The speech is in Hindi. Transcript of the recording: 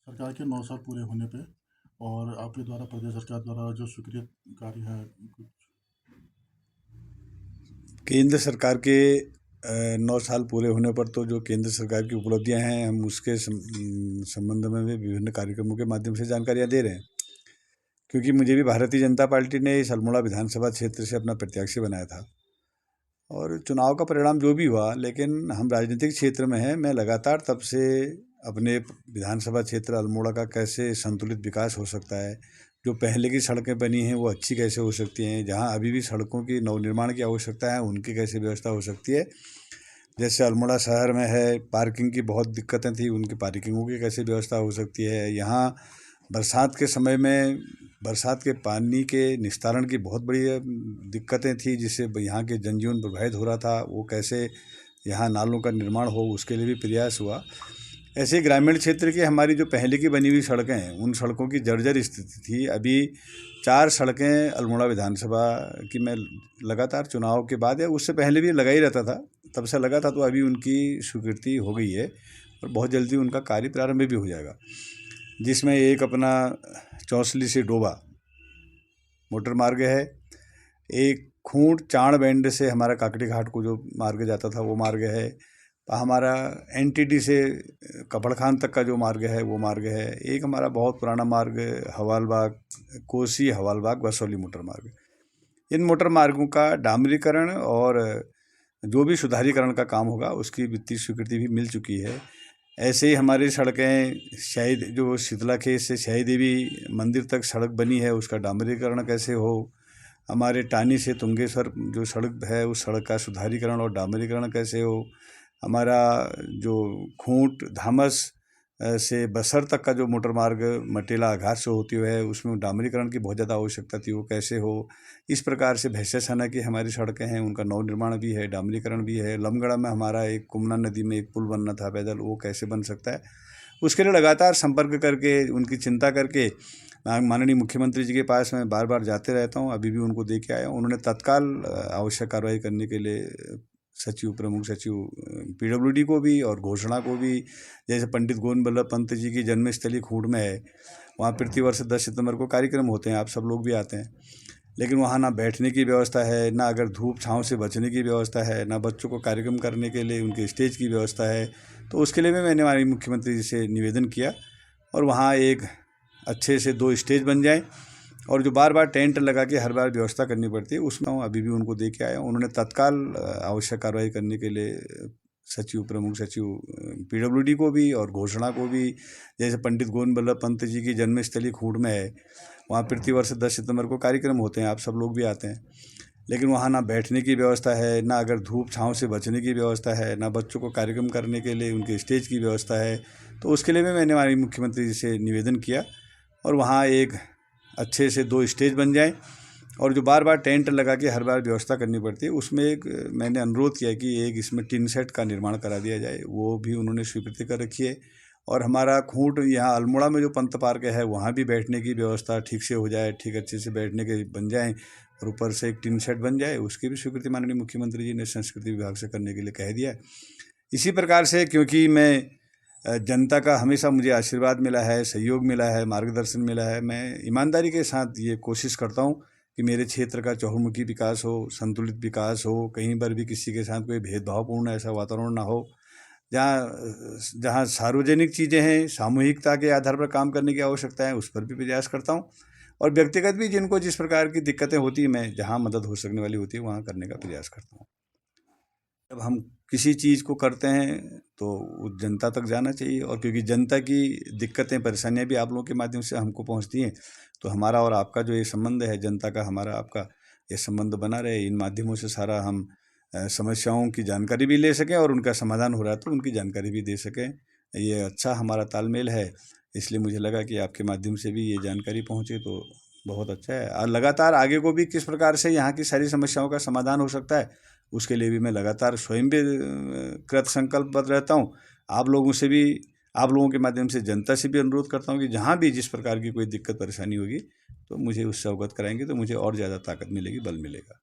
सरकार के 9 साल पूरे होने पे और आपके द्वारा प्रदेश सरकार द्वारा जो स्वीकृत कार्य है कुछ। केंद्र सरकार के 9 साल पूरे होने पर तो जो केंद्र सरकार की उपलब्धियां हैं हम उसके संबंध में भी विभिन्न कार्यक्रमों के माध्यम से जानकारियां दे रहे हैं। क्योंकि मुझे भी भारतीय जनता पार्टी ने इस अल्मोड़ा विधानसभा क्षेत्र से अपना प्रत्याशी बनाया था और चुनाव का परिणाम जो भी हुआ, लेकिन हम राजनीतिक क्षेत्र में हैं। मैं लगातार तब से अपने विधानसभा क्षेत्र अल्मोड़ा का कैसे संतुलित विकास हो सकता है, जो पहले की सड़कें बनी हैं वो अच्छी कैसे हो सकती हैं, जहां अभी भी सड़कों की नवनिर्माण की आवश्यकता है उनकी कैसे व्यवस्था हो सकती है। जैसे अल्मोड़ा शहर में है, पार्किंग की बहुत दिक्कतें थी, उनकी पार्किंगों की कैसे व्यवस्था हो सकती है। यहाँ बरसात के समय में बरसात के पानी के निस्तारण की बहुत बड़ी दिक्कतें थी, जिससे यहाँ के जनजीवन प्रभावित हो रहा था। वो कैसे यहाँ नालों का निर्माण हो, उसके लिए भी प्रयास हुआ। ऐसे ग्रामीण क्षेत्र की हमारी जो पहले की बनी हुई सड़कें हैं, उन सड़कों की जर्जर स्थिति थी। अभी 4 सड़कें अल्मोड़ा विधानसभा की मैं लगातार चुनाव के बाद या उससे पहले भी लगा ही रहता था, तब से लगा था, तो अभी उनकी स्वीकृति हो गई है और बहुत जल्दी उनका कार्य प्रारंभ भी हो जाएगा। जिसमें एक अपना चौंसली से डोबा मोटर मार्ग है, एक खूंट चाण बैंड से हमारा काकड़ी घाट को जो मार्ग जाता था वो मार्ग है, हमारा एनटीडी से कपड़खान तक का जो मार्ग है वो मार्ग है, एक हमारा बहुत पुराना मार्ग हवालबाग कोसी हवालबाग बसौली मोटर मार्ग। इन मोटर मार्गों का डामरीकरण और जो भी सुधारीकरण का काम होगा उसकी वित्तीय स्वीकृति भी मिल चुकी है। ऐसे ही हमारी सड़कें शायद जो शीतलाखेत से शाही देवी मंदिर तक सड़क बनी है उसका डामरीकरण कैसे हो, हमारे टानी से तुंगेश्वर जो सड़क है उस सड़क का सुधारीकरण और डामरीकरण कैसे हो, हमारा जो खूंट धामस से बसर तक का जो मोटर मार्ग मटेला आघाट से होती हुए है उसमें डामरीकरण की बहुत ज़्यादा आवश्यकता थी, वो कैसे हो। इस प्रकार से भैंसियाछाना की हमारी सड़कें हैं उनका नवनिर्माण भी है, डामरीकरण भी है। लमगड़ा में हमारा एक कुमना नदी में एक पुल बनना था पैदल, वो कैसे बन सकता है। उसके लिए लगातार संपर्क करके उनकी चिंता करके माननीय मुख्यमंत्री जी के पास मैं बार बार जाते रहता हूँ। अभी भी उनको दे के आया हूँ। उन्होंने तत्काल आवश्यक कार्रवाई करने के लिए सचिव प्रमुख सचिव पीडब्ल्यूडी को भी और घोषणा को भी, जैसे पंडित गोविंद बल्लभ पंत जी की जन्मस्थली खूंट में है, वहाँ प्रतिवर्ष 10 सितंबर को कार्यक्रम होते हैं, आप सब लोग भी आते हैं, लेकिन वहाँ ना बैठने की व्यवस्था है, ना अगर धूप छाँव से बचने की व्यवस्था है, ना बच्चों को कार्यक्रम करने के लिए उनके स्टेज की व्यवस्था है। तो उसके लिए भी मैंने हमारे मुख्यमंत्री जी से निवेदन किया और वहाँ एक अच्छे से 2 स्टेज बन जाए और जो बार बार टेंट लगा के हर बार व्यवस्था करनी पड़ती है उसमें अभी भी उनको दे के आया हूँ। उन्होंने तत्काल आवश्यक कार्रवाई करने के लिए सचिव प्रमुख सचिव पीडब्ल्यूडी को भी और घोषणा को भी, जैसे पंडित गोविंद बल्लभ पंत जी की जन्मस्थली खूंट में है, वहाँ प्रतिवर्ष 10 सितंबर को कार्यक्रम होते हैं, आप सब लोग भी आते हैं, लेकिन वहाँ ना बैठने की व्यवस्था है, ना अगर धूप छाँव से बचने की व्यवस्था है, ना बच्चों को कार्यक्रम करने के लिए उनके स्टेज की व्यवस्था है। तो उसके लिए भी मैंने हमारे मुख्यमंत्री जी से निवेदन किया और वहाँ एक अच्छे से 2 स्टेज बन जाए और जो बार बार टेंट लगा के हर बार व्यवस्था करनी पड़ती है उसमें एक मैंने अनुरोध किया कि एक इसमें टिन सेट का निर्माण करा दिया जाए, वो भी उन्होंने स्वीकृति कर रखी है। और हमारा खूंट यहाँ अल्मोड़ा में जो पंत पार्क है वहाँ भी बैठने की व्यवस्था ठीक से हो जाए, ठीक अच्छे से बैठने के बन जाए और ऊपर से एक टिन सेट बन जाए, उसकी भी स्वीकृति माननीय मुख्यमंत्री जी ने संस्कृति विभाग से करने के लिए कह दिया। इसी प्रकार से क्योंकि मैं जनता का हमेशा मुझे आशीर्वाद मिला है, सहयोग मिला है, मार्गदर्शन मिला है, मैं ईमानदारी के साथ ये कोशिश करता हूँ कि मेरे क्षेत्र का चहुमुखी विकास हो, संतुलित विकास हो, कहीं पर भी किसी के साथ कोई भेदभावपूर्ण ऐसा वातावरण ना हो। जहाँ जहाँ सार्वजनिक चीज़ें हैं, सामूहिकता के आधार पर काम करने की आवश्यकता है, उस पर भी प्रयास करता हूँ और व्यक्तिगत भी जिनको जिस प्रकार की दिक्कतें होती हैं, मैं जहाँ मदद हो सकने वाली होती है वहाँ करने का प्रयास करता हूँ। जब हम किसी चीज़ को करते हैं तो वो जनता तक जाना चाहिए और क्योंकि जनता की दिक्कतें परेशानियां भी आप लोगों के माध्यम से हमको पहुंचती हैं, तो हमारा और आपका जो ये संबंध है, जनता का हमारा आपका ये संबंध बना रहे, इन माध्यमों से सारा हम समस्याओं की जानकारी भी ले सकें और उनका समाधान हो रहा है तो उनकी जानकारी भी दे सकें। ये अच्छा हमारा तालमेल है, इसलिए मुझे लगा कि आपके माध्यम से भी ये जानकारी पहुँचे तो बहुत अच्छा है। और लगातार आगे को भी किस प्रकार से यहाँ की सारी समस्याओं का समाधान हो सकता है उसके लिए भी मैं लगातार स्वयं भी कृत संकल्पबद्ध रहता हूँ। आप लोगों से भी, आप लोगों के माध्यम से जनता से भी अनुरोध करता हूँ कि जहाँ भी जिस प्रकार की कोई दिक्कत परेशानी होगी तो मुझे उससे अवगत कराएंगे तो मुझे और ज़्यादा ताकत मिलेगी, बल मिलेगा।